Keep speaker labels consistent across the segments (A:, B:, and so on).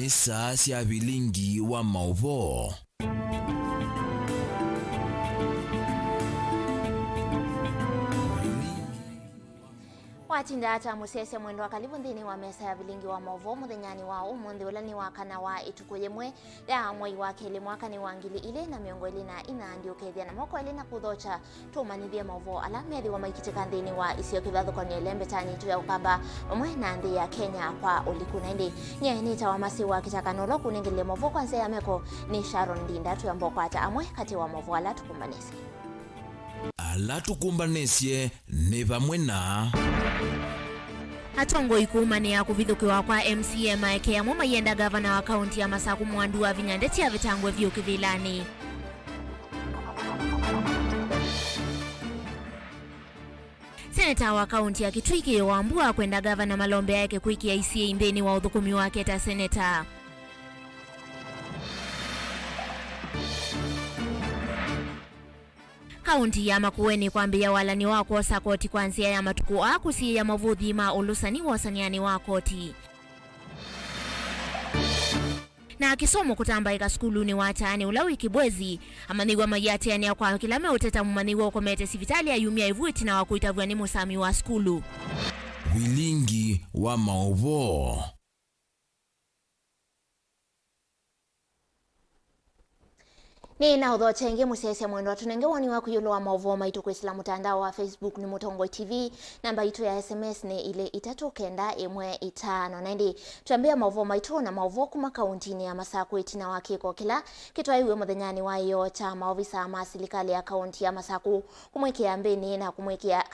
A: ni saa cia Vilingi wa Mauvoo.
B: Watinda ata musese mwendo wa kalibu nthini wa mesa ya Vilingi wa Mauvoo muthenyani wa umuthi ula ni wakana wa ituku yemwe ya mwai wa keli mwaka ni wangili ile na miongo ili na ina ndio kethia na moko ili na kuthocha tumanithie Mauvoo ala methi wa maikitika nthini wa isio kivathu kwa nielembe tani tu ya ukamba mwe na nthi ya Kenya kwa uliku na ndi nye nita wa masi wa kitaka nolo kuningile Mauvoo kwa nse ya meko ni Sharon Dinda tu ya mboko ata amwe kati wa Mauvoo ala tukumbanisi.
A: Ala tukumbanisye ni vamwe na
B: Hatongo ikumani ya kuvithukiwa kwa MCM eke ya muma yenda gavana wa kaunti ya Masaku Mwandu wa Vinyandeti ya vitangwe vyuki vilani. Seneta wa kaunti ya Kitwiki wambua kwenda gavana Malombe yake kuiki ya ICA indeni wa udhukumi wake ta seneta. Kaunti ya Makueni kwambia walani wa kosa koti kwa nsia ya matuku akusi ya Mauvoo dhima ulusani wa saniani wa koti. Na kisomo kutambaika skuluni watani ula wiki bwezi amanigwa mayati ya kwa kilame uteta mumanigwa ukomete sivitali ya yumia ivuiti na wakuitavua ni musami wa skulu.
A: Vilingi wa Mauvoo.
B: Ni na udho chenge musese mwendo tunenge wani wa kuyulo wa Mauvoo maitu kwa Islamu mtandao wa Facebook ni Mutongo TV. Namba itu ya SMS ni ile 395 tuambia Mauvoo maitu na Mauvoo kuma kaunti ni ya Masaku itina wakiko kila kitu iwe muthenyani wa iyo cha maofisa ama serikali ya kaunti ya Masaku kumwekea mbeni na kumwekea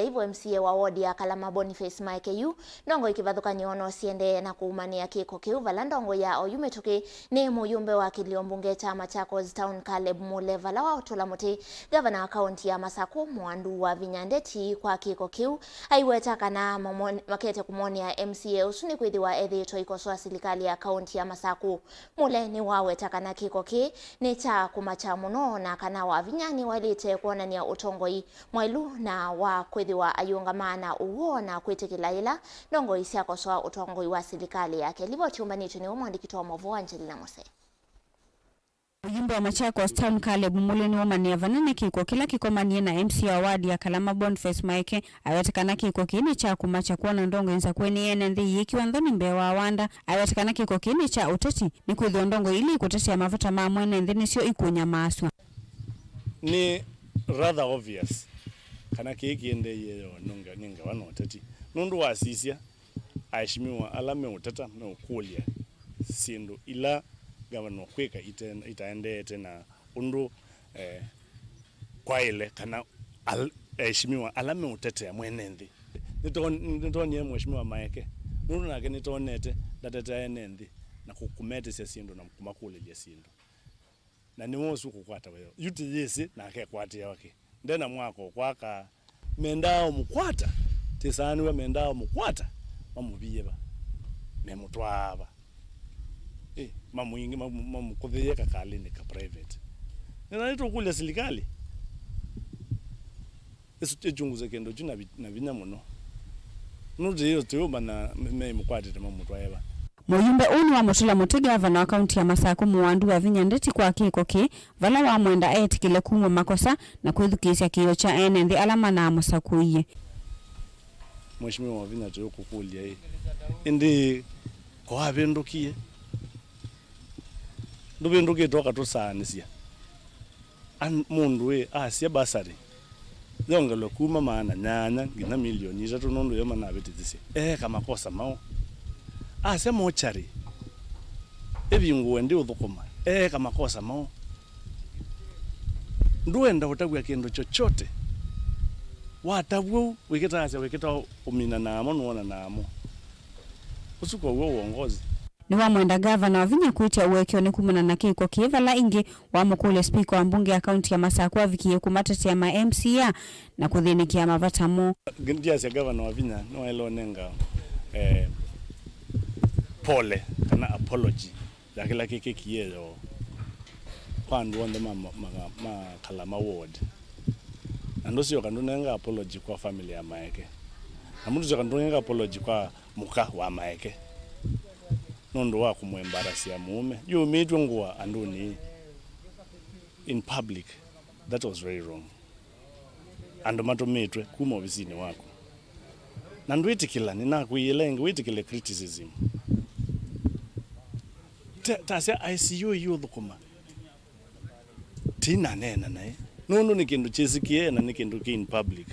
B: hivyo MCA wa ward ya Kalama Boniface Maikeyu ndongo ikivathuka nyono siende na kuumania kiko kiu valandongo ya oyumetuki ni muyumbe wa kiliombunge chama chako Town Caleb Muleva wa utula muti gavana wa kaunti ya Masaku Mwandu wa Vinyandeti kwa kiko kiu aiweta kana makete kumoni ya MCA usuni kwithiwa ethito ikosoa serikali ya kaunti ya Masaku mule ni waweta kana kiko ki ni cha kumacha muno na kana wa Vinyani walite kuonania utongoi mwailu na wa kwithiwa ayungamana uwo na kwitikila ila ndongo isi akosoa utongoi wa serikali yake livo tiumbanitu ni umwandiki wa Mauvoo Angelina Mose.
C: Ujumbe wa Machakos Town Caleb Muleni wa mania vanene kiko kila kikomanie na MC wa wadi ya Kalama Boniface Maike awetekana kiko kini cha kumacha kuona ndongo inza kweni ene ndi yiki wandhoni mbewa wanda awetekana kiko kini cha uteti ni kuithio ndongo ili kutesi ya mafuta mamwene ndini sio ikunya maswa.
D: Ni rather obvious kana kiki ende yeyo ninga wano uteti nundu wa sisia aishimiwa alame uteta na ukulia sindu ila gavana kweka itaende tena undu kwa ile kana heshimiwa alame utete ya mwenendi nitoni mheshimiwa Maike nundu nake nitonete datete enendi na kukumete sia sindu na kumakule ya sindu na ni wosu kukwata wewe yuti yesi na ke kwati yake ndena mwako kwaka mendao mukwata tisani we mendao mukwata mamubiyeba memutwaba mamu ingi mamu kutheye kakali ni ka private nina nito kule serikali esu tejunguze kendo juna na binyamuno nuje yo tuyoma na me mukwatete mamu twaiba.
C: Muyumbe uni wa mutula mutega gavana wa kaunti ya Masaku Mwandu wa Vinyandeti kwa kiko ki vala wa mwenda etikile kumwa makosa na kwithukisya kiyo cha ene ndi alama na Masaku iye.
D: Mheshimiwa wa Vinyandeti yokukulia hii indi kwa abendukie nduke toka tusanisia mundu we asia basari yongelo kuma maana nyanya ngina milioni 3 nondo yoma na betizisi kama kosa mao asia mochari evingu ndi uthukuma kama kosa mao nduenda utagwa kendo chochote watavwo wikita umina namo nuona namo usuko uwo uongozi
C: ni wa mwenda gavana wa Vinya kuitia uwekio ni kumuna na kiko kivala ingi wa mkule speaker wa mbunge ya kaunti ya Masaku wa vikie kumatati ya ma-MCA na kuthinikia ya mavatamo.
D: Gindiasi ya gavana wa Vinya no elo nenga pole kana apology ya kila kiki kiyeyo kwa ndu wande Kalama ward na ndosi yoka nenga apology kwa family ya Maike na mtu yoka nenga apology kwa muka wa Maike nondo wa kumwembarasia mume yu mitwe ngwa anduni in public. That was very wrong. Ando matometwe kuma ofisini wako na ndwitikila ninakuilenga witikile criticism tasia ICU youth kuma tina nena nae nondo nikindu chesikie na nikindu ki in public.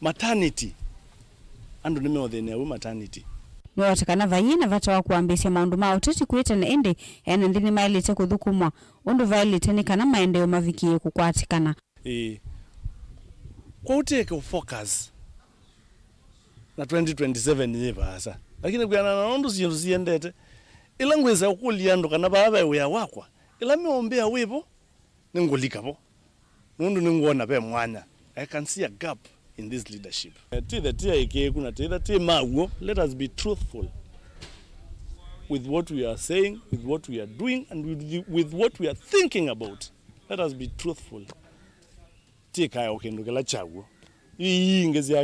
D: Maternity ando nimeothene au maternity
C: niwatakana vayina vata wa kuambisia maundu mao tete kuita na ende ena ndini mailite kuthukumwa undu vailite ni kana maendeo mavikie kukwatikana
D: kwa uteke focus na 2027 ni basa lakini kuyana na nondu ziendete ila ngweza ukuliando kana baba uya wakwa ila meombea wipo ningulikabo nundu ningona be mwanya. I can see a gap in this leadership. Let us be truthful with what we are saying, with what we are doing, and with what we are thinking about. Let us be truthful. Tika okendukela chagu. Ingezi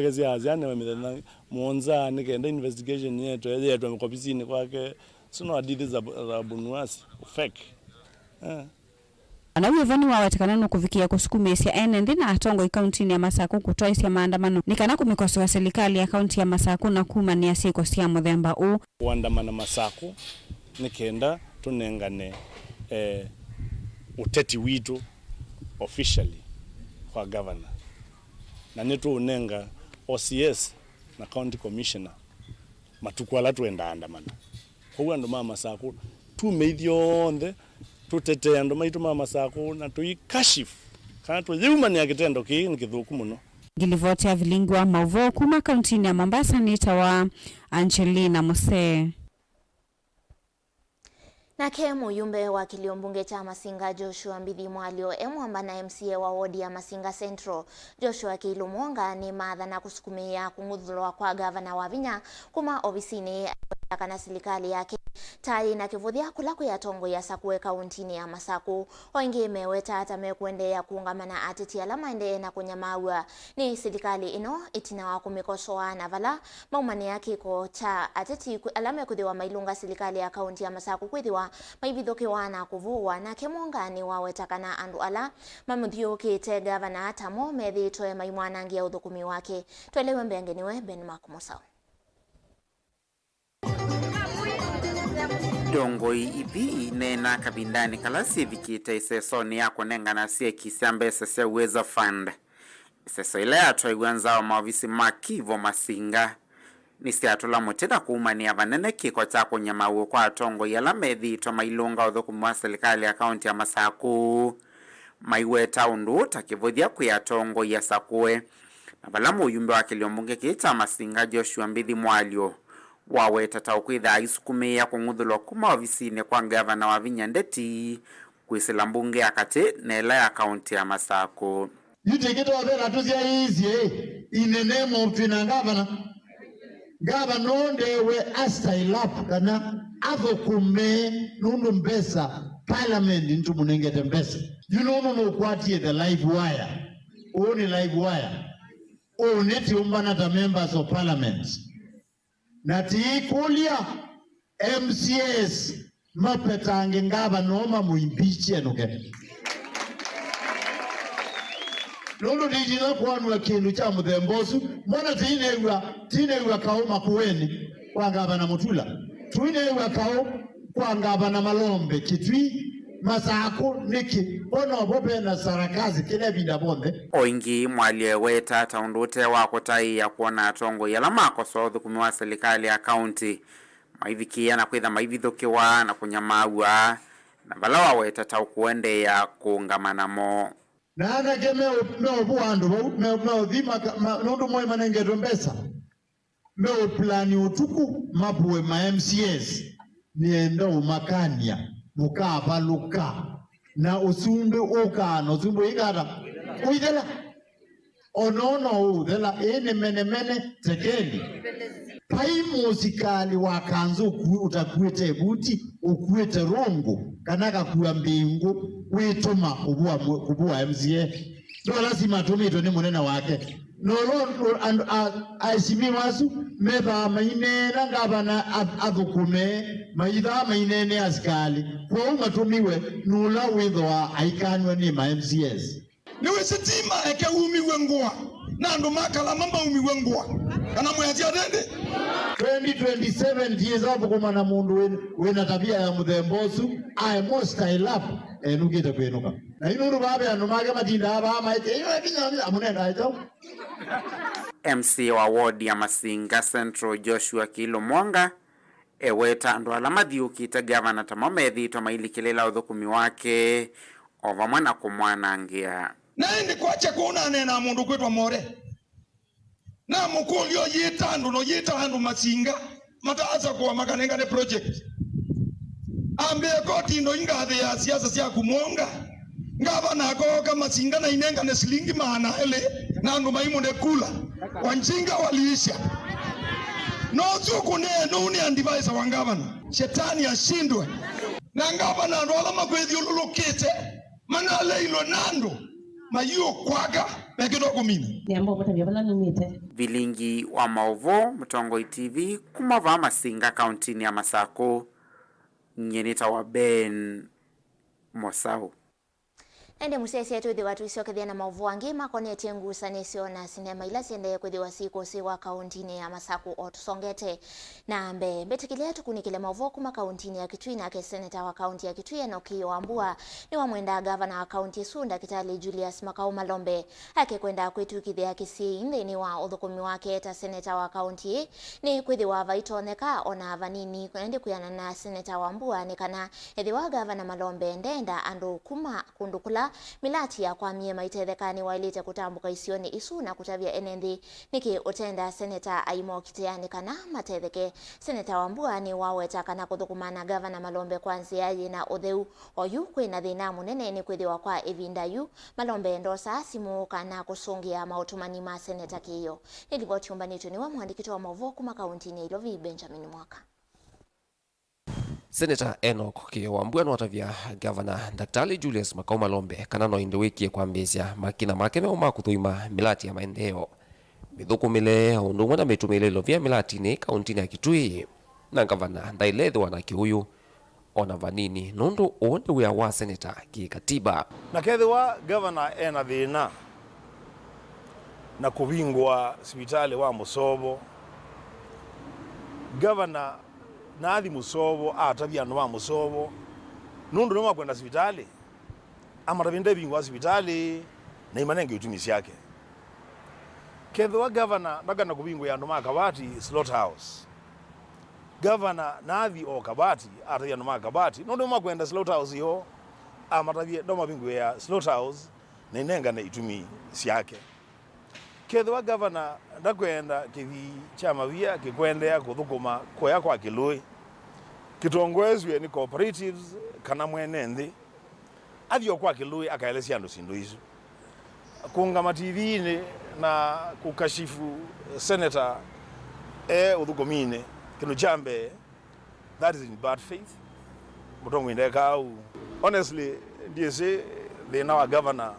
D: ane muonza nikenda investigation yetu mkopisini kwake sino hadithi za bunuasi fake.
C: Anawevani wawatikana no kuvikia kusukumesia ene ndina atongo ikaunti ya Masako kutoisia maandamano nikana kumikosoa serikali ya kaunti ya Masako na kuma ni asiko sia muthemba u
D: kuandamana Masako nikenda tunengane uteti witu officially kwa governor na netu unenga OCS na county commissioner matukwala tuenda andamana kwa ndo mama Masako tumeithionde tutete ando maitu mama Masako na tuikashifu kana tuyumani ya kitendo ki nikithuku muno.
C: Gilivotea Vilingi wa Mauvoo kuma kaunti ya Mombasa nitawa Angelina Muse.
B: Na kemu yumbe wa kilio mbunge cha Masinga Joshua Mbithi Mwalio emwamba na MCA wa wodi ya Masinga Central Joshua Kilumonga ni madha na kusukumia kungudhulwa kwa gavana wa Vinya kuma ofisini kana serikali yake tai na kivuthia kula kwa tongo ya Sakwe kauntini ya Masako oingi meweta atame kuendelea kuungamana ateti ala maende na kunyamawa ni serikali ino itina wa kumikosoa na vala maumani yake ko cha ateti alame kuthiwa mailunga serikali ya kaunti ya Masako kwithiwa maibithoke wana kuvuwa na kemonga ni wawetakana andu ala mamuthioke te gavana atamo methi toe maimwanangia uthukumi wake twelewe mbengeniwe Ben Makumusa.
E: Dongoi ibi nena kabindani kalasi vikite isesoni ya kunengana siye kisiambe sese uwezo fund. Iseso ile ato iguanza wa mawisi makivo Masinga. Nisi atula mutida kuumani ya vanene kiko chako nyamawo kwa atongo ya lamethi to mailunga udhoku mwa serikali ya kaunti ya Masako. Maiweta undu takivodhia kuya atongo ya Sakwe. Na balamu uyumbe wa kiliombunge kita Masinga Joshua Mbithi Mwalio. Wawe tata ukwitha isukumia kungudhulo kuma ofisini kwa gavana wa Vinya ndeti kuisila mbunge akati nela ya kaunti ya Masako.
F: Yutekito wabela tuzia easy in the name of Twina governor. Governor onde we astailap kana avokume nundu mbesa parliament into munengete mbesa. You know kwati the live wire. Only live wire. Oneti umbana the members of parliament. Na tiikulia MCS mapetange ngaba noma muimpichi enuke. Lolo dijina kuanwa kindu cha muthembosu mwana tinewa kaoma kuweni kwa ngaba na mutula tuinewa kao kwa ngaba na malombe kitwi Masako niki ono bobe na sarakazi kile binda bonde
E: oingi Mwaliewe tata undute wako tai ya kuona atongo ya lamako soodhu kumiwa serikali ya kaunti maivikia na kwitha maivithokiwa na kunyamawa na valawa we tata ukuende ya kuungamana mo
F: na anake meo buwandu meo dhima nundu moe manengeto mbesa meo plani utuku mapuwe ma MCS niendo umakania mukaba luka na usumbe ukano usumbe igara uidela onono udela ene mene tekeli pai musikali wakanzo utakwete buti ukwete rongo kanaka kuwa mbingu wituma kubua MCA ndo lazima tumito ni munena wake nolondo and aisimiwasu meba mainena ngabana athukume maitha mainene askali kwa umatumiwe nula withwa aikanwe ni ma MCS
G: niwe sitima eke umiwe ngwa na ndo makala mamba umiwe ngwa kana mwezi adende
F: 2027 tiyezapo kumana mundu wena tabia ya mudhembosu I must style up nukita kwenuka na inuru babe anumage matinda aba amaite iyo ekinya amunenda aito
E: MC wa ward ya Masinga Central Joshua Kilo Mwanga eweta ndo alamathiukite gavana Tamamethi tomailikilila uthukumi wake ova mwana kumwanangia
G: naende kwache kuona nena mundu kwetwa more na mukulio yitandu no yitandu Masinga mataza kwa makanengane project ambe koti ndo ingathe ya siasa sia kumwonga gavana koka Masinga na inengane silingi maana ele na ndo maimunde kula Wanchinga waliisha nozuku nuni andivaisa wa gavana shetani ashindwe na gavana ndo alama kwethi ululukite manale ilo nando mayu kwaga mekidogo mimi
H: Niambo mata vyabala numite
E: Vilingi wa Mauvoo Mtongoi TV kumava Masinga kauntini ya Masako nyenita wa Ben Mosau
B: ende musese tu dhiwa tuisokethia na Mauvoo angima konetie ngusanisio na sinema ila siendeye kwithiwa sikosi wa kauntini ya Masaku otusongete na mbetikilia tukunikile Mauvoo kuma kauntini ya Kitui na seneta wa kaunti ya Kitui Enoki Wambua ni wamwenda gavana wa kaunti Sunda Kitali Julius Makau Malombe ake kwenda kwetu kithia Kisii nthini wa uthukumi wake ta seneta wa kaunti ni kwithiwa vaitoneka ona vanini kwende kuyana na seneta Wambua ni kana ethiwa gavana Malombe ndenda andu kuma kundukula milati ya kwa mie maitethekani wailite kutambuka isioni isu na kutavia enenthi niki utenda seneta aimo kiteani kana matetheke seneta Wambua ni waweta kana kuthukumana gavana Malombe kwanzia yina utheu oyu kwina thina munene ni kwithiwa kwa evinda yu Malombe ndosa simu kana kusungia mautumani ma seneta kiyo nilivoti umbanitu ni wa mwandikito wa Mauvoo kuma kauntini Ilovi Benjamin Mwaka
I: Senator Enoki Wambua nwatavia Governor Daktari Julius Makau Malombe kana no indiwikie kwambizia makina make meuma kuthuima milati ya maendeleo mithukumile undu mwana mitumile lovia milati ni kauntini ya Kitui na Governor ndailethwa na kiuyu ona vanini nundu uonde wia wa senator kikatiba
D: na kethiwa Governor ena thina na kuvingwa sibitali wa Musovo Governor nathi Musovo atavia andu wa Musovo nundu noma kwenda sibitali amaravinda bingwa sibitali na imanenge utumisi yake kethiwa Governor ndagana kuvingwa andu ma Kabati slaughterhouse Governor nathi o Kabati atavia andu ma Kabati nundu noma kwenda slaughterhouse yo amaravia ndoma bingwa ya slaughterhouse na inengane itumi siake kethiwa Governor ndakwenda kithi cha mavia kikwendea kuthukuma koya kwa Kilui kitongwezwe ni cooperatives kana mwene nthi athio kwa Kilui akaelesia andu sindu isu kungama TV na kukashifu senator uthukumine kinu chambe that is in bad faith mutongwinde kau honestly ndiye thina wa governor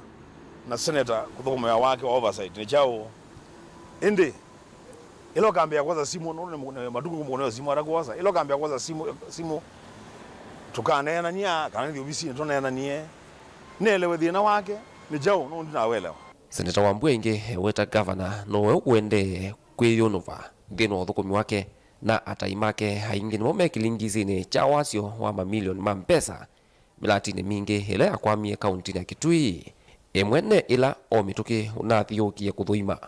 D: na senator kuthukuma ya wake wa oversight ni chao indi ilo kambia kwanza simu none maduku kumwoneyo simu arakwaza ilo kambia kwanza simu tukanena nia kana ndi obisi tonena nie nelewe thina wake ni chao no ndinawelewa
I: Senator Wambua ingi weta Governor nowe uende kwiyunuva thina uthukumi wake na ataimake haingi nimo mekilingizini cha wasio wa mamilioni ma mpesa milatini mingi ile ya kwamie kauntini ya Kitui emwene ila o mituki unathiukie kuthuima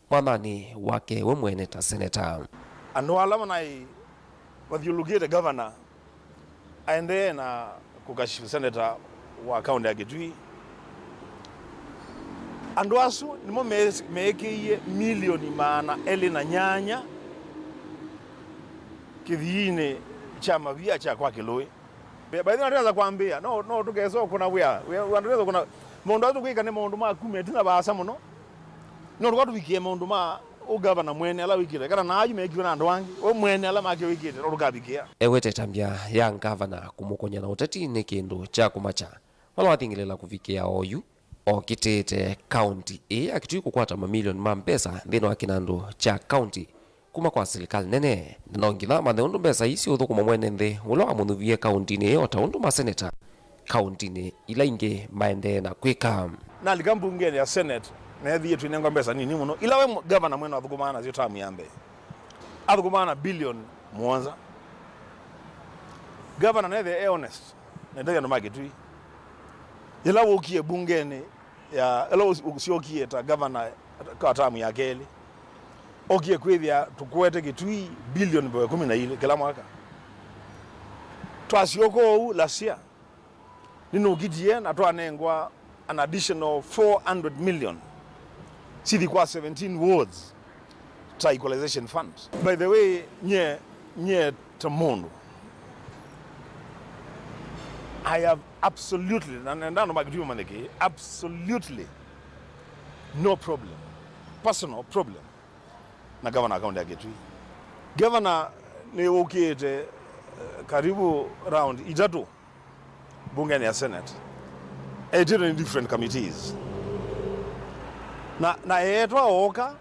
I: mwathani wake we mwene ta senator
D: andu alama nai wathiulugite governor aende na kukashifu senator wa kaunti ya Kitui andu asu nimo mekiie milioni maana eli na nyanya kithiine cha mavia cha kwa Kilui baadhi wanaweza kuambia no tugeso kuna wia wanaweza kuna mundu atu kwika ni mundu ma kumeti na basa muno no rwatu bikie mundu ma o governor mwene ala wikire kana na ayu mekiwa na andu wangi o mwene ala make wikire ro rukabikia
I: ewete tambia ya governor kumukonya na uteti ni kindu cha kumacha wala wathingilela kufikia oyu o kitete county akitui kukwata mamilioni ma mpesa thina wa kinandu cha county kuma kwa serikali nene na ngitha mathe undu mbesa isi uthukuma mwene nthi ulo amunuvie county ni yo ta undu ma senator county ni ila ingi maende na kwika
H: na ligambungeni ya senate na thie twinengwa mbesa nini muno ila we governor mwena athukumana zio tamu yambe athukumana billion mwanza governor na the honest na ndio ndo magitui ila wokie bungeni ya ila usiokie ta governor ka tamu ya keli okie kwithia tukwete gitui billion 12 kila mwaka twasioko lasia nino gidie na twanengwa an additional 400 million sithi kwa 17 wards ta equalization fund. By the way, nye tamondo I have absolutely absolutely no problem, personal problem na governor account yake tu. Governor ni ukiete karibu round ijatu bungeni ya senate in different committees na etwa oka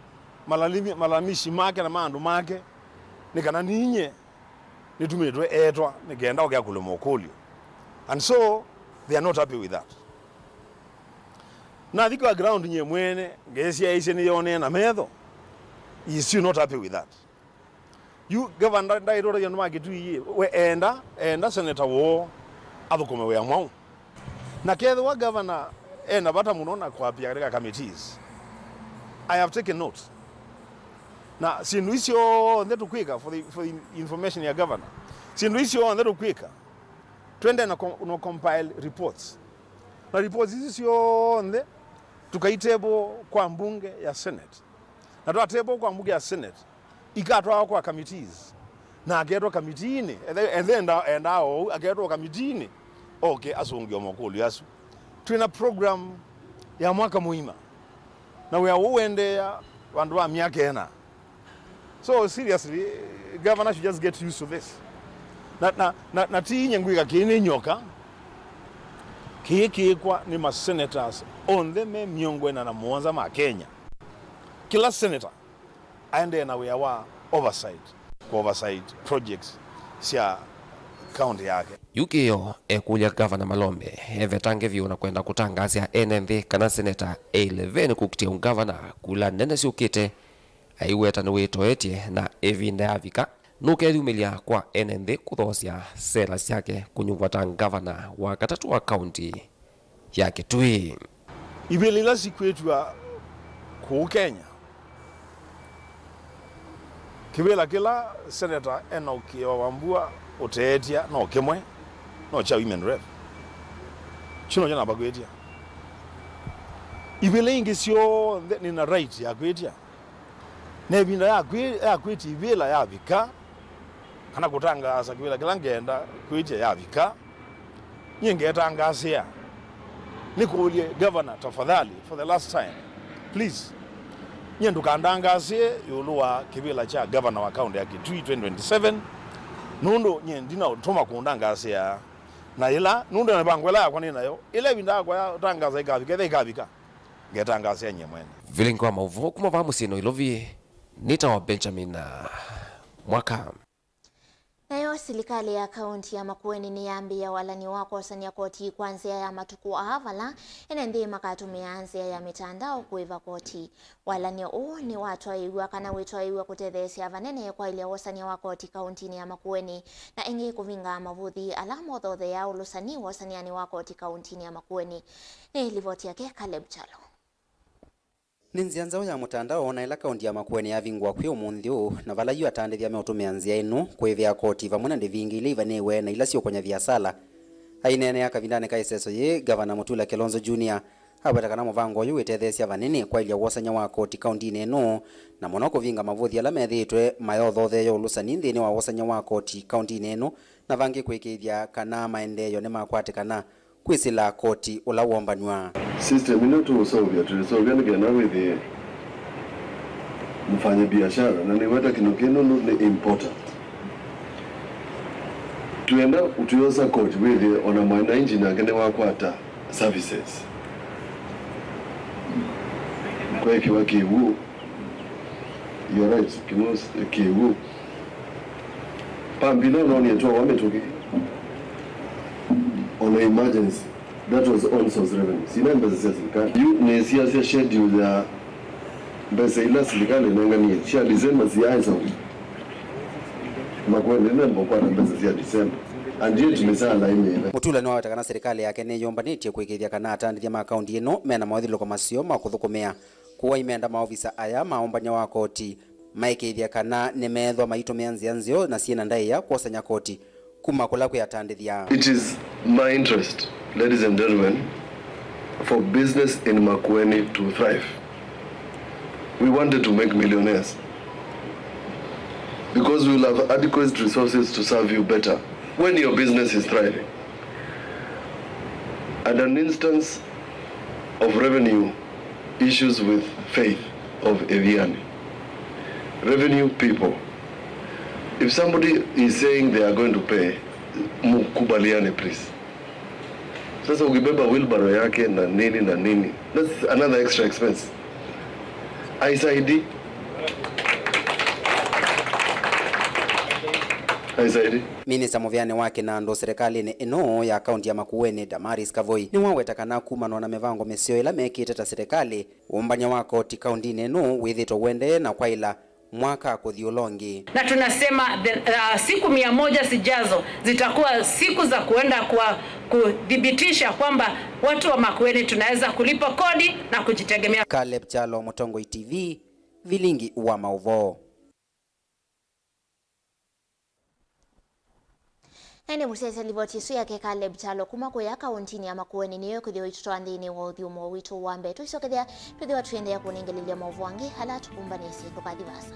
H: malamishi make na mandu make nikana ninye nitumitwe etwa nigenda okya kulomokolio, and so they are not happy with that. Na thiko ground nye mwene ngesi aise ni yone na metho is still not happy with that. You governor ndairo ya numa gitu yi we enda senator wo athukome we amwao na ketho wa governor ena bata muno na kwa pia katika committees. I have taken note. Na sinuisio ndetu kwika for the information ya governor. Sinuisio ndetu kwika twende na compile reports. Na reports hizi sio nde tukaitebo kwa mbunge ya senate. Na tuatebo kwa mbunge ya senate ikatwa kwa committees. Na agetwa committee ni and then agetwa committee ni okay asungio mokulu yasu. Tuna program ya mwaka muima. Na we are uende ya wandu wa miaka ena. So seriously, governor should just get used to this. Na tinye ngwika kini nyoka kiki kwa ni ma senators on the me miongwena na mwanza ma Kenya. Kila senator aende na we are oversight projects sia county yake.
I: Yukio ekulia governor Malombe evetange vyo na kwenda kutangazia NNV kana senator 11 kukitia governor kula nene siukite aiweta ni wito etie na evinda avika nuke dhumilia kwa NNV kuthosia sera yake kunyuvata governor wa katatu wa county yake tui
H: ibelila sikwetua ku Kenya kibela kila senator enoki wambua otetia no kemwe no cha women rep chino jana bagwetia Vilingi sio ni na right ya kwetia na binda ya kweti ibela ya vika kana kutangaza kibela kila ngenda kwetia ya vika nyinge tangasia nikuulie governor tafadhali for the last time please nyendu kandangasie yuluwa kibela cha governor wa county ya Kitui 2027 nundo nyendina utoma kundangasia na ila nundo na bangwela kwa nini nayo ile binda kwa tangaza ikavika ngetangasia nyemwene.
I: Vilingi wa Mauvoo kuma vamu sino ilovi nita wa Benjamin mwaka.
B: Nayo serikali ya kaunti ya Makueni ni yambia walani wako wasania koti kwanzia ya matuku ahavala enende makatumianzia ya mitandao kuiva koti. Walani ni watu waigua kana wetu waigua kutethesi ya vanene kwa ili wasania wa koti kaunti ni ya Makueni na ingi kuvinga mavuthi alamo dhothe ya ulusani wasaniani wa koti kaunti ni ya Makueni. Ni livoti yake Caleb Chalo.
J: Ninzianzao ya mutandao na ila kaunti ya Makueni ya vingwa kwi umunthio na vala yu atandithia meutumianzia inu kwivia koti vamuna ndivingi ili ivanewe na ila sio konya viasala. Ainene ya kavindane ka iseso ye Gavana Mutula Kilonzo Jr. Hawetakana muvango yu itethesia vanini kwa ilia wasanya wa koti kaunti inu na muno kuvinga mavuthi ala methitwe mayothothe yo ulusani nthini wa wasanya wa koti kaunti inu na vangi kwikithia kana maendeyo ni makwatikana kwisila koti ula wombanywa.
K: System ino tulisolvia nigena with mfanya biashara na niweta kinokino ni important. Tuenda utuyosa koti with ona mwananchi na kene wakwata services. kwa kiwa kiwu. You're right, kiwu. Pambilo noni yetu wametoki. On an emergency, that was on source revenue. Sina mbeza serikali. You ne siasa schedule ya mbeza ila serikali nangani ya December siasa. Makwende ndio kwa mbeza ya December. Andiye tumesala laini.
J: Mutula ni watakana serikali yake ne yombanĩtie kwĩkithia kana atandithia ma akaunti ĩno mena mawĩthĩlũko macio ma kũthũkũmĩa kuwa imenda maofisa aya maombanya wa koti maikithia kana nĩ methwa maitumia nzianzio na ciena ndaiya kuosanya koti kuma kula kwĩatandithia.
K: It is my interest, ladies and gentlemen, for business in Makueni to thrive. We wanted to make millionaires because we will have adequate resources to serve you better when your business is thriving. And an instance of revenue issues with faith of Eviani. Revenue people. If somebody is saying they are going to pay, mukubaliane please. Sasa ukibeba wheelbarrow yake na nini, that's another extra expense. ISID.
J: Minista Muvyane wake na ndo serikali ino ya akaunti ya Makueni Damaris Kavoi ni wawetakana kumanwa na mevango mesio ila mekite ta serikali umbanya wako ti kaunti ino withito wende na kwa ila mwaka kuthiolongi.
L: Na tunasema siku 100 zijazo zitakuwa siku za kuenda kwa kudhibitisha kwamba watu wa Makueni tunaweza kulipa kodi na kujitegemea.
J: Caleb Chalo, Motongoi TV, Vilingi wa Mauvoo.
B: Ene musese liboti su yake Caleb Chalo kuma kwa ya kaunti ya Makueni niyo kuthio itutoa ndini wa uthiumo witu wa mbetu isokethia tuthio tuende ya kunengelilia Mauvoo wangi hala tukumbanisi tukathivasa.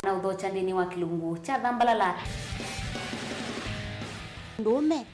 M: Na udhocha ndini wa kilungu cha dhambalala
N: ndume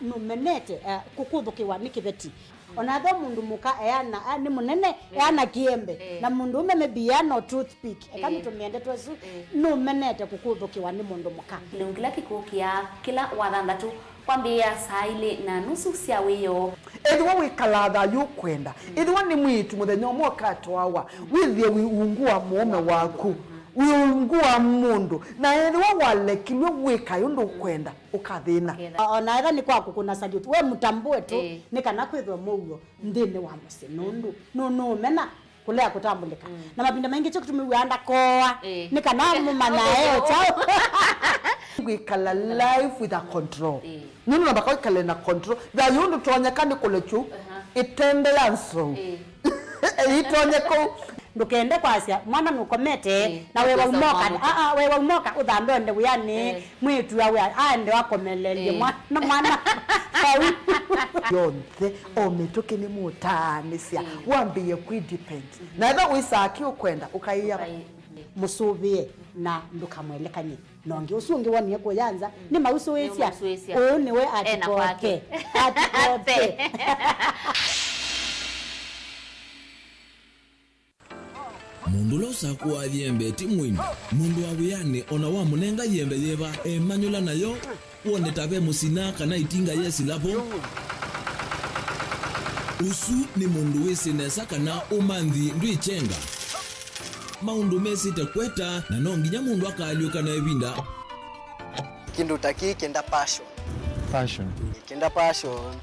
N: numenete kukuthukiwa ni kiveti onatho mundu muka eana ni munene eana kiembe na mundu ume mebiano toothpick ekani tumiende twesu numenete kukuthukiwa ni mundu muka
M: lungila kikukia kila wathandatu kwambia saa ile na nusu cia wiyo
O: edwa wikalatha yukwenda edwa ni mwitu muthenya umwe katwawa withie wiungua mume waku wiungua mundu na edwa walekilwe wika yundu kwenda ukathina
N: ona ega ni kwaku kuna salute we mutambue tu ni kana kwithwa mugo ndini wa musinundu no mena kulea kutambulika na mabinda mengi cyo kutumiwanda koa ni kana mumana eo chao
O: wikala life with a control nini nabaka wikala na control da yundu tuonyekani kulechu itende yanso itonyeko
N: ndukende kwasia mwana nukomete na wewe umoka wewe umoka uthambe nde yani mwitu yawe ande wakomelelie mwana yonthe ometoke ni mutanisia wambie kwidepend na ndo wisaki ukwenda ukaiya musubie na ndukamwelekanye nongi usungi woni ko yanza ni mausuwesia oni we atikoke
A: mundu losa kwa yembe timwini mundu wa wiyane ona wa munenga yembe yeba emanyula nayo wone tabe musina kana itinga yesi lapo usu ni mundu wesinesa kana umanthi ndwichenga maundu mesite kweta na nonginya mundu akaliuka na ebinda
P: kindu taki kenda passion kenda passion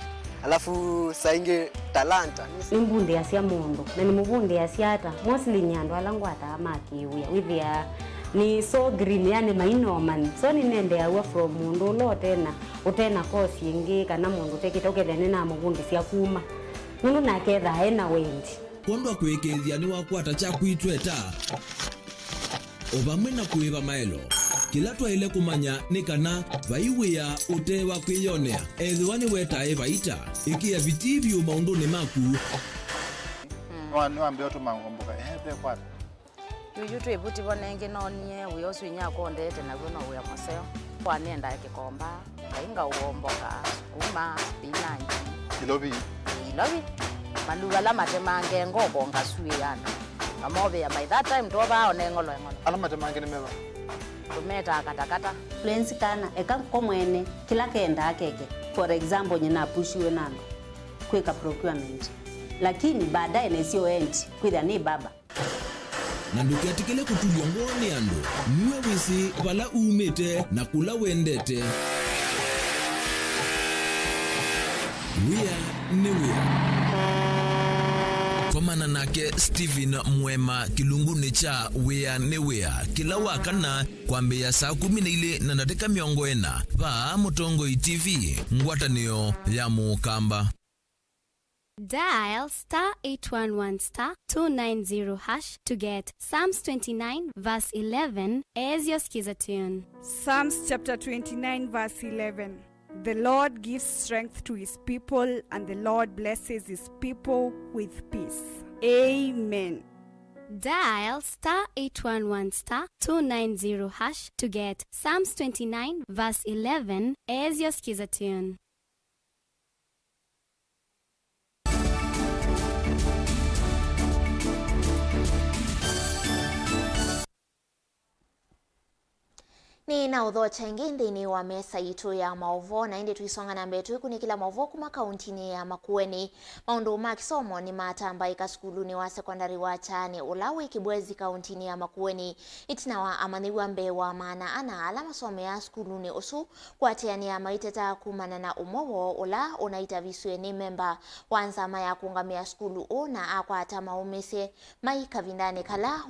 P: alafu sainge talanta
M: nimbunde asia mundu na nimubunde asiata mostly nyando alangu atamakiuya withia ni so green yani mainoman so ni nende awa from mundu lo tena kosi ingi kana mundu tekitoke thene na mubunde sia kuma mundu naketha ena wendi
A: kondo kwekethia ni wakwata cha kwitweta obamwe na kuiva maelo kila twaile kumanya ni kana vaiwia utewa kwiyonea ethiwani wetae vaita ikia vitivyo maunduni maku
Q: wambia tu mangomboka pe kwata
R: yutu ebuti bonenge nonie uyosu inyako ndete na gono uya maseo kwanenda kikomba kainga uomboka sukuma spinach
Q: kilobi
R: maluga la matemange ngobonga suye yana amobe ya by that time toba onengolo
Q: ala matemange ni meba
R: tumeta katakata
M: Fluency kana eka komwene kila kenda akeke. For example nyina pushiwe nando kweka procurement. Lakini baadaye nesio end kwitha ni baba.
A: Na ndukiatikile kutulia ngoni ando niwe wisi wala umete na kula wendete. Wia ni wia. Kwa maana nake Steven Mwema kilunguni cha wia ni wia kila wakana kwambia saa 12 na dakika 40 pa Mutongo TV ngwatanio ya Mukamba.
S: Dial *811*290# to get Psalms 29 verse 11 as your skiza tune.
T: Psalms chapter 29 verse 11. The Lord gives strength to his people, and the Lord blesses his people with peace. Amen.
S: Dial *811*290# to get Psalms 29 verse 11 as your skiza tune.
B: Ni na udho chengindi ni wa mesa itu ya Mauvoo na indi tuisonga na mbetu kuni kila Mauvoo kuma kauntini ya Makueni. Maundu makisomo ni matamba ikasukulu ni wa sekondari wa chani ulawi kibwezi kauntini ya Makueni. Itina wa amaniwa mbewa maana ana alama some ya skulu ni usu kwa tiani ya maiteta kumana na umowo ula unaita visue ni memba wanza maya kungamia skulu una akwa atama umese maika vindane kala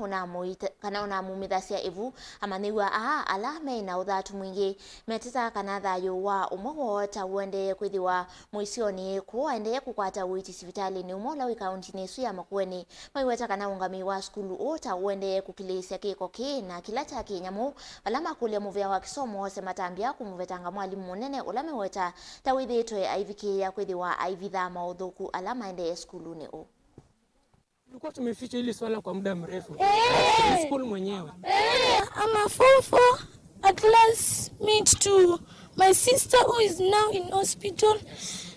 B: unamumidhasia ivu amaniwa ala na udhatu mwingi meteta kanatha yuwa umowo ta uende kwithiwa muisioni kuende kukwata witi sivitali ni umola wi kaunti nesu ya Makueni maiweta kana ungami wa skulu ota uende kukilisia kiko ki na kilata kinyamu alama kulia muvya wa kisomo sematambia kumuvetanga mwalimu munene ulame weta tawithitwe aiviki ya kwithiwa aivitha maudhuku alama ende skulu ni o.
U: Tulikuwa tumeficha hili swala kwa muda mrefu. School mwenyewe.
V: I'm a form at last meet to my sister who is now in hospital.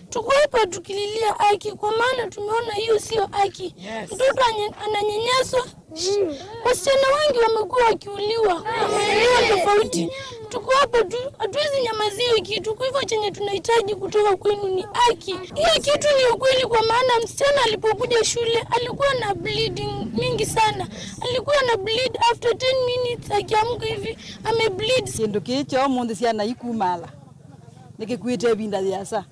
V: Tuko hapa tukililia haki kwa maana tumeona hiyo sio haki. Mtoto ananyanyaswa. Wasichana wengi wamekuwa wakiuliwa. Maeneo tofauti. Tuko hapa tu hatuwezi nyamazia kitu. Kwa hivyo chenye tunahitaji kutoka kwenu ni haki. Hiyo kitu ni ukweli kwa maana msichana alipokuja shule alikuwa na bleeding mingi sana. Alikuwa na bleed after 10 minutes akiamka hivi amebleed.
W: Kindu kicho mundu ciana ikumala. Nikikwite binda yasa.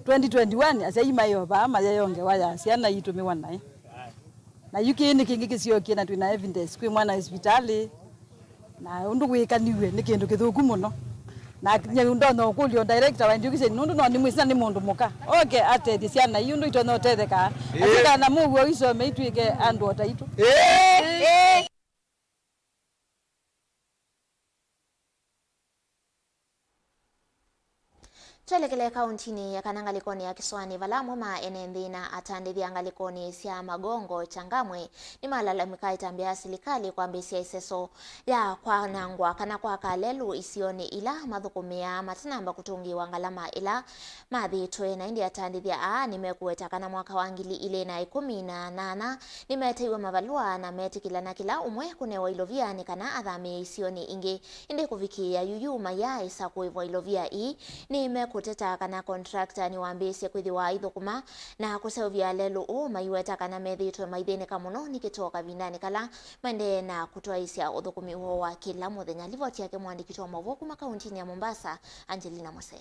W: 2021 asaima yoba mayonge waya ciana itumiwa naye. Na yuki ni kingi kisio kina twina evidence kwi mwana hospitali na undu gwikaniwe ni kindu kithuku muno na nyundo no kulio director wa ndugise nundu no ni mwisa ni mundu muka okay atedi ciana yundu itono tetheka atika na Mauvoo isome itwike andu otaitu
B: Chelekele kauntini ya kanangalikoni ya Kiswani valamu ma enendi na atandidhi angalikoni siya Magongo Changamwe ni malalamika itambia silikali kwa mbisi ya iseso ya kwa nangwa kana kwa kalelu isioni ila madhukumia matinamba kutungi wangalama ila madhitwe na indi atandidhi nimekuweta kana mwaka wangili ile na 18 nimetaiwa mavalua na meti kila umwe kunewa ilovia ni kana adhami isioni ingi indi kuvikia yuyu maya isa kuivo ilovia ni kuteta kana contractor ni wambisi kwithiwa ithukuma na kusevya lelo maiweta kana methitwe maithene kamuno nikitoka vindani kala mende na kutoaisia uthukumi huo wa kila muthenya. Livoti yake mwandiki wa Mauvoo kuma kauntini ya Mombasa Angelina Mose.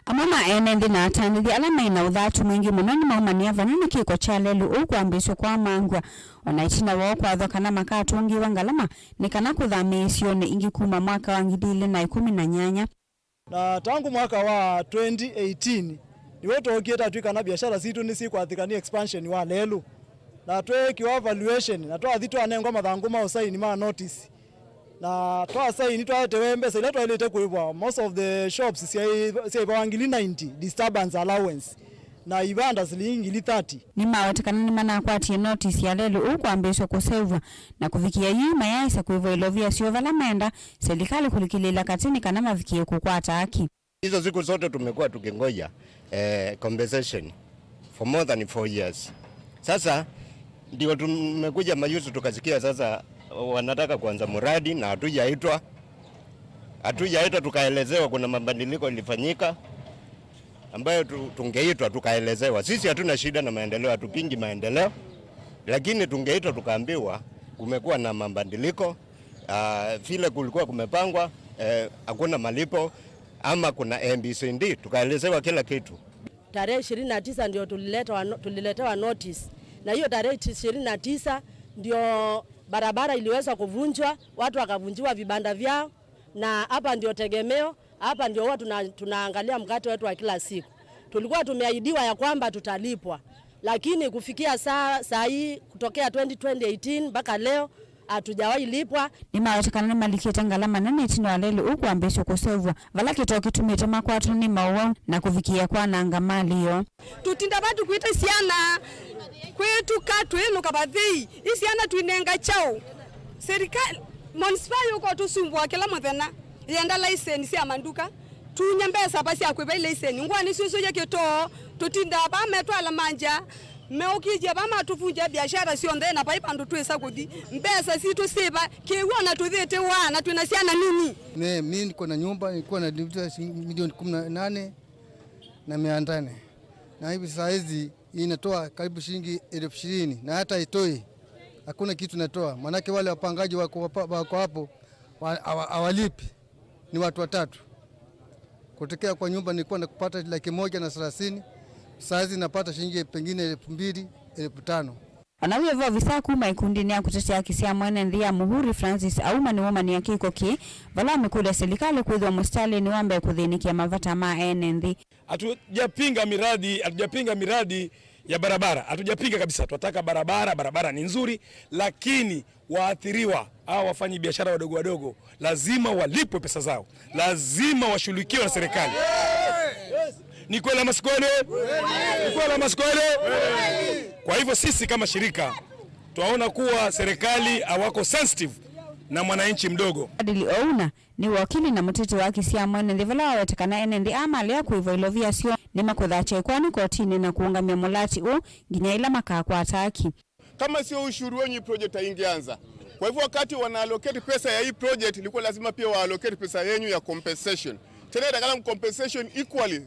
C: Amama enendi na atandidhi alama ina udhatu mwingi munoni maumania vanini kiko cha lelu kuambiswa kwa mangwa wanaitina wao kwa dhokana makatu ungi wangalama ni kana kudhamisione ingi kuma mwaka wangidili na 18
X: na tangu mwaka wa 2018 niweto okieta twika biashara zitu nisi kwa thikani expansion wa lelu na twe kiwa valuation na twa thitu anengwa mathanguma usaini ma notice na twa saini twa tewembe sile twa ilete kuibwa most of the shops si wangili 90 disturbance allowance na ibanda zilingi 30
C: ni mawatakana ni mana kwati notice ya lelu kuambishwa kusevwa na kufikia hii mayaisa kuivo ilovia sio vala menda serikali kulikilila katini kana mafikie kukwata haki.
Y: Hizo siku zote tumekuwa tukingoja compensation for more than 4 years. Sasa ndio tumekuja mayusu tukasikia sasa wanataka kuanza mradi na hatujaitwa tukaelezewa kuna mabadiliko yalifanyika ambayo tungeitwa tukaelezewa. Sisi hatuna shida na maendeleo, hatupingi maendeleo, lakini tungeitwa tukaambiwa kumekuwa na mabadiliko, vile kulikuwa kumepangwa, hakuna malipo ama kuna MBCD, tukaelezewa kila kitu.
D: Tarehe 29 ndio tuliletewa notice, na hiyo tarehe 29 ndio barabara iliweza kuvunjwa, watu wakavunjiwa vibanda vyao, na hapa ndio tegemeo, hapa ndio huwa tunaangalia mkate wetu wa kila siku. Tulikuwa tumeahidiwa ya kwamba tutalipwa, lakini kufikia saa hii kutokea 2018 mpaka leo hatujawahi lipwa.
C: Nimawatakana malikete ngalama nane tino walele uku ambesho kusevwa vala kitoki tumite makwatu ni Mauvoo na kufikia kwa nanga mali yo.
T: Tutinda batu kuita siana kwetu katwenu kabadhi isiana tuinenga chao serikali municipal yuko tusumbua kila muthena yenda license ya manduka tunyembesa basi akwe license ngwani susu yake to tutinda ba metwala manja meokije ba matuvunja biashara sio ndena pa ipandu twesa kudi mbesa situ siba kiwana tuthete wana tunasiana nini.
E: Mimi niko na nyumba, nilikuwa na milioni 18 na 800 na hivi saa hizi inatoa karibu shilingi 20,000 na hata itoi, hakuna kitu natoa. Manake wale wapangaji wako hapo hawalipi, ni watu watatu. Kutokea kwa nyumba nilikuwa nakupata 130,000, saa hizi napata shilingi pengine 2,000, 5,000.
C: Wanawe vwa visa kuma ikundini ya kutetea kisia mwene ndhia Muhuri Francis auma ni woma ni ya kiko ki vala mikuda serikali kuidwa mustali ni wambe kuthinikia mavata maa NND.
F: Hatujapinga miradi ya barabara, hatujapinga kabisa. Tunataka barabara ni nzuri, lakini waathiriwa au wafanyi biashara wadogo lazima walipwe pesa zao, lazima washughulikiwe na serikali. Ni kweli ama si kweli? Ni kweli ama si kweli? Kwa hivyo sisi kama shirika tunaona kuwa serikali hawako sensitive na mwananchi mdogo.
C: Adili Ouna ni wakili na mtete wa kisia mwene ndivela wawetekana NND ama lea kuivoilovia sio ni makudhache kwani kotini na kuungamia mulati ginya ila makaa kwa ataki.
G: Kama sio ushuru wenye project haingeanza. Kwa hivyo wakati wana allocate pesa ya hii project ilikuwa lazima pia wa allocate pesa yenyu ya compensation. Tena itakala compensation equally.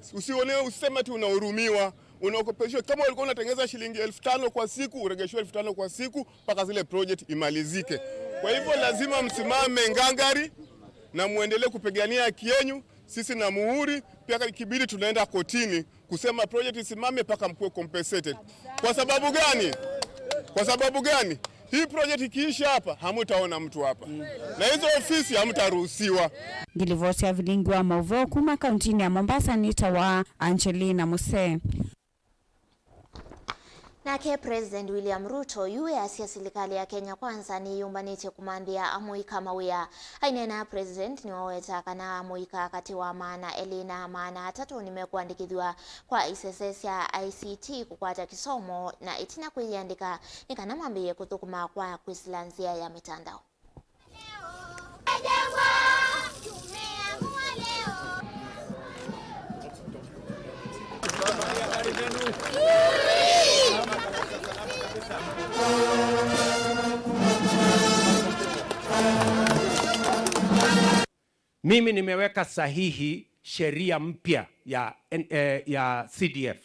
G: Usiseme ati unahurumiwa, unakompensation. Kama ulikuwa unatengeneza shilingi 5,000 kwa siku, uregeshwe 5,000 kwa siku mpaka zile project imalizike. Kwa hivyo lazima msimame ngangari na muendelee kupigania haki yenu. Sisi na Muhuri pia kibidi tunaenda kotini kusema project isimame mpaka mkuwe compensated. Kwa sababu gani? Hii project ikiisha hapa hamutaona mtu hapa. Na hizo ofisi hamtaruhusiwa.
C: Gilivosi ya Vilingi wa Mauvoo kuma kauntini ya Mombasa nita wa Angelina Muse.
B: Nake President William Ruto yuwe asia serikali ya Kenya kwanza ni yumbanite kumandia amuika mawia. Ainena President ni waweta kana amuika kati wa maana elina maana tatu nimekuandikidwa kwa SSS ya ICT kukwata kisomo na itina kuiandika nikana mwambie kuthukuma kwa kuisilanzia ya mitandao.
H: Mimi nimeweka sahihi sheria mpya ya CDF.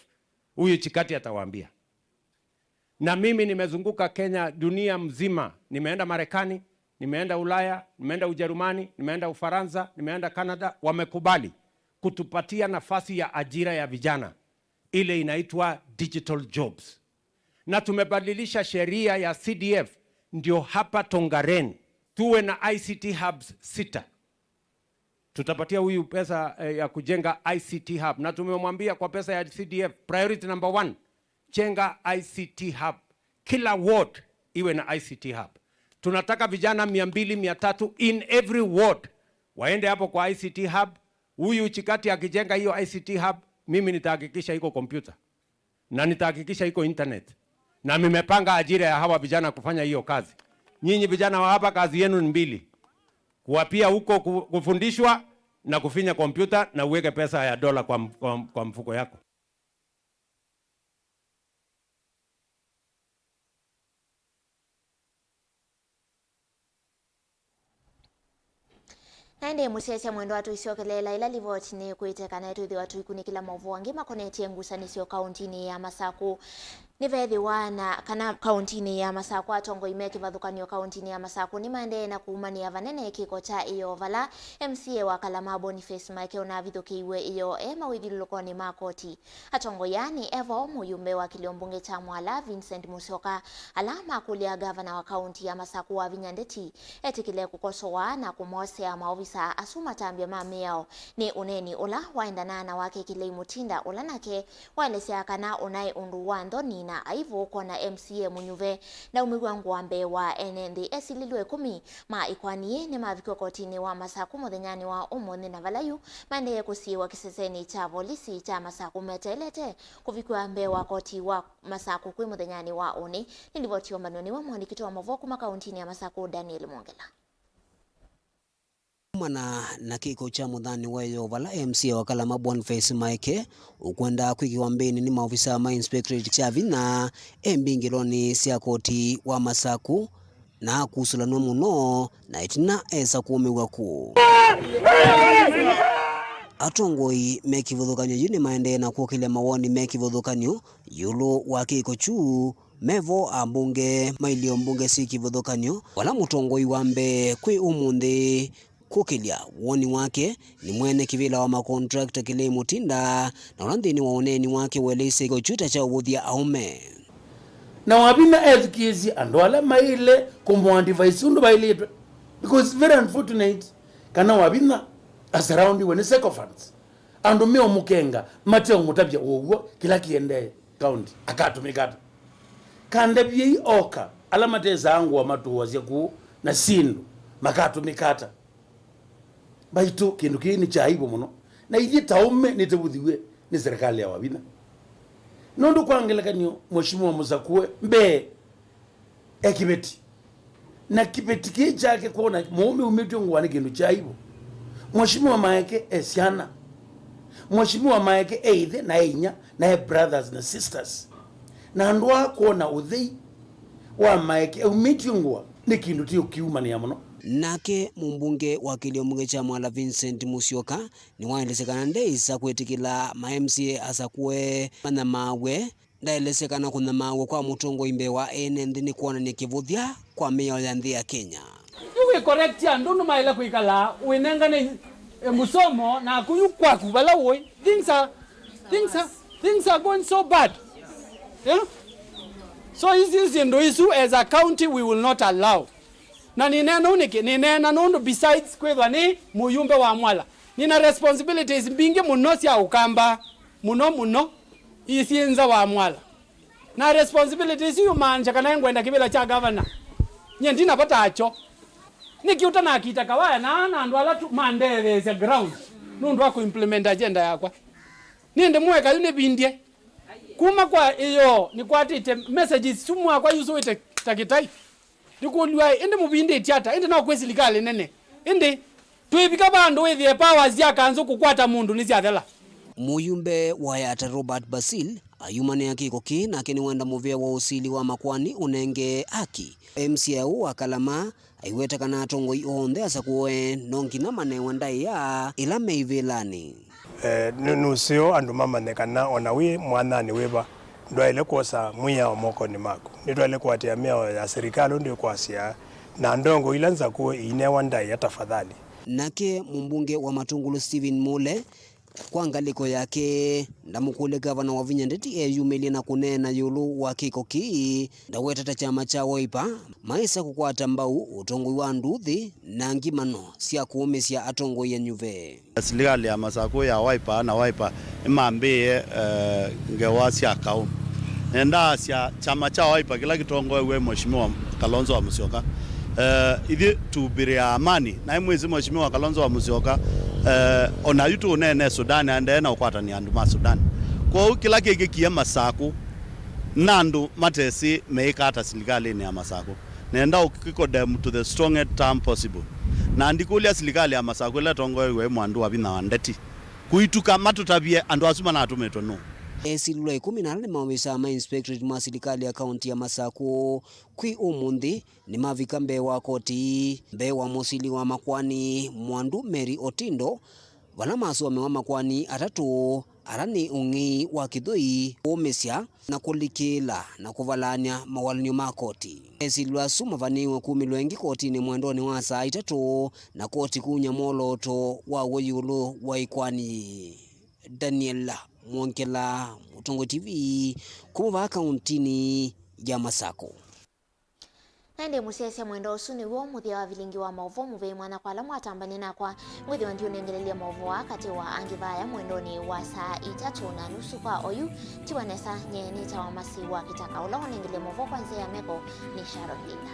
H: Huyu Chikati atawaambia. Na mimi nimezunguka Kenya, dunia mzima. Nimeenda Marekani, nimeenda Ulaya, nimeenda Ujerumani, nimeenda Ufaransa, nimeenda Canada. Wamekubali kutupatia nafasi ya ajira ya vijana. Ile inaitwa digital jobs. Na tumebadilisha sheria ya CDF ndio hapa Tongaren tuwe na ICT hubs 6. Tutapatia huyu pesa ya kujenga ICT hub na tumemwambia kwa pesa ya CDF priority number 1 jenga ICT hub, kila ward iwe na ICT hub. Tunataka vijana 200-300 in every ward waende hapo kwa ICT hub. Huyu Chikati akijenga hiyo ICT hub, mimi nitahakikisha iko computer na nitahakikisha iko internet, na nimepanga ajira ya hawa vijana kufanya hiyo kazi. Nyinyi vijana wa hapa kazi yenu ni mbili: kuwapia huko kufundishwa na kufinya kompyuta na uweke pesa ya dola kwa mfuko yako.
B: Naende musese mwendo watu isiokelela ila livoti ni kuiteka na etuthi watu ikunikila Mauvoo wangi makonetie ngusanisio kauntini ya Masaku. Nivethi wana kana kauntini ya Masaku atongo imeki vadhukanio kauntini ya Masaku ni mande na kuumania vanene kiko cha iyo vala MCA wa Kalama Boniface Maike unavithukiwe iyo mawithilukoni makoti. Atongo yani Evo muyumbe wa kiliombunge cha Mwala Vincent Musyoka alama kulia gavana wa kaunti ya Masaku wa Vinyandeti etikile kukosoa na kumosea maofisa asuma tambia mamiao ni uneni ula waendana na wake Kilei Mutinda ula nake waelesea kana unai undu wa ndoni na aivo kona MCA munyuve na umigwangu wambe wa NND esililwe 10 ma ikwaniye ni mavikio kotini wa Masaku muthenyani wa umuthi na valayu mande kusiwa kiseseni cha polisi cha Masaku metelete kuvikwa mbe wa koti wa Masaku kwi muthenyani wa oni nilivotio manoni wa mwanikito wa Mauvoo kuma kauntini ya Masaku Daniel Mongela.
I: Na kiko cha muthani wayo vala MCA wa Kalama Boniface Maike ukwenda kwikiwa mbeni ni maofisa ma inspectorate chavi na embingiloni cia koti wa Masaku na kusulanwa muno na itina esa kuumiwa ku atongoi mekivuthukanyo yuni maende na kuokilia mawoni mekivuthukanyo yulu wa kiko chu mevo ambunge mailio mbunge si kivuthukanyo wala mutongoi wambe kwi umundi kukilia woni wake ni mwene kivila wa makontrakta Kilei Mutinda na ulandhini wa uneni wake welese kuchuta cha uvuthia aume
J: na wabina edukizi andwala maile kumwandivaisi undu baile because very unfortunate kana wabina as around when sycophants andu meo mukenga mateo mutabya uwo kila kiende county akatumikata kande byi oka alamate zangu wa matuwazia ku na sindu makatumikata baitu kindu kini cha aibu muno na iji taume nitebuthiwe ni serikali ya wabina nondu kwangelekanyo mheshimiwa Musakue mbe ekibeti na kibeti kichake kuona mume umetyo ngwane kindu cha aibu mheshimiwa Maike esiana mheshimiwa Maike eithe na inya na brothers na sisters na ndwa kuona uthei wa Maike umetyo ngwa ni kindu tio kiuma ni amuno.
I: Nake mumbunge wa kiliombunge cha Mwala Vincent Musyoka ni waelesekana ndeisa kwetikila ma MCA asakue na mawe ndaelesekana kuna mawe kwa mutongo imbe wa NND ni kuona ni kivuthia kwa meo ya nthi ya Kenya.
U: Iwe correct ya ndunu maila kuikala uenenga ni musomo na kuyukwa kubala woi things are going so bad. Yeah? So hizi ndo isu as a county we will not allow. Na ninena nundu besides kwethwa ni muyumbe wa Mwala nina responsibilities mbingi muno cia ukamba muno isienza wa Mwala na responsibilities yu manja kana ngwenda kibila cha governor nyendi napata acho nikiuta na KITAKA waya na ndwala tu mandele za ground nundu wa kuimplement agenda yakwa ninde mweka yune bindie kuma kwa iyo ni kwatite messages sumwa kwa yuso ite takitai ndikuliwa ende mubinde tiata ende na kwesilikale nene ende twibika bandu withie powers yakanzo kukwata mundu niziathela
I: muyumbe wa yata Robert Basil ayumane yakiko ki na keni wenda muvia wa usili wa makwani unenge haki MCA wa Kalama aiweta kana tongoi onde asakuwe nongina mane wenda ya ila meivelani
K: nusio andu mama nekana onawi mwana ni weba ndwaile kosa mwiya omoko ni mako ndwaile kwatia meo ya serikali ndio kwasia na ndongo ilanza kuwe ine wanda ya tafadhali.
I: Nake mumbunge wa Matungulu Stephen Mule kwa ngaliko yake ndamukule gavana wa Vinyandeti eyumeli na kunena yulu wa kiko ki ndawetata chama cha Wiper maisa kukwata mbau utongoi wa nduthi na ngimano sia kuumisya atongoi ya nyuve
L: serikali ya Masaku ya Wiper na Wiper imambie ngewa sia kaum nenda sia chama cha Wiper kila kitongoi we mheshimiwa Kalonzo wa Musyoka ithi tubiria amani na mwezi mheshimiwa Kalonzo wa Musyoka ona yutu nene Sudan ande na ukwata ni andu ma Sudan kwa kila kikia Masaku nandu matesi meikata serikali ni ya Masaku nenda ukiko them to the strongest term possible na ndikulia serikali ya Masaku le tongo we mwandu wa bina wandeti kuituka matutabie andu asuma na atumeto no
I: Esilula 14 maofisa ma inspectorate ma serikali ya kaunti ya Masako kwi umundi ni mavika mbewa koti mbewa musili wa makwani Mwandu Mary Otindo wana masome wa makwani atatu arani ungi wa kidhui umesya na kulikila na kuvalanya mawalinyo makoti. Esilula suma vaniwe kumilwengi koti ni mwendoni wa saa 3 na koti kunya moloto wa woyulu wa ikwani. Daniel Mwonkela, Mutongo TV, kumuva kauntini ya Masako.
B: Naende musese mwendo usuni wo muthia wa Vilingi wa Mauvoo muve mwana kwa lamu atambani na kwa mwithi wa ndiyo nengelele Mauvoo wakati wa angivaya mwendoni wa saa 3:30 kwa oyu tiwa nesa nyeni tawa masi wa kitaka ula wanengele Mauvoo kwa nze ya meko ni Sharon Linda.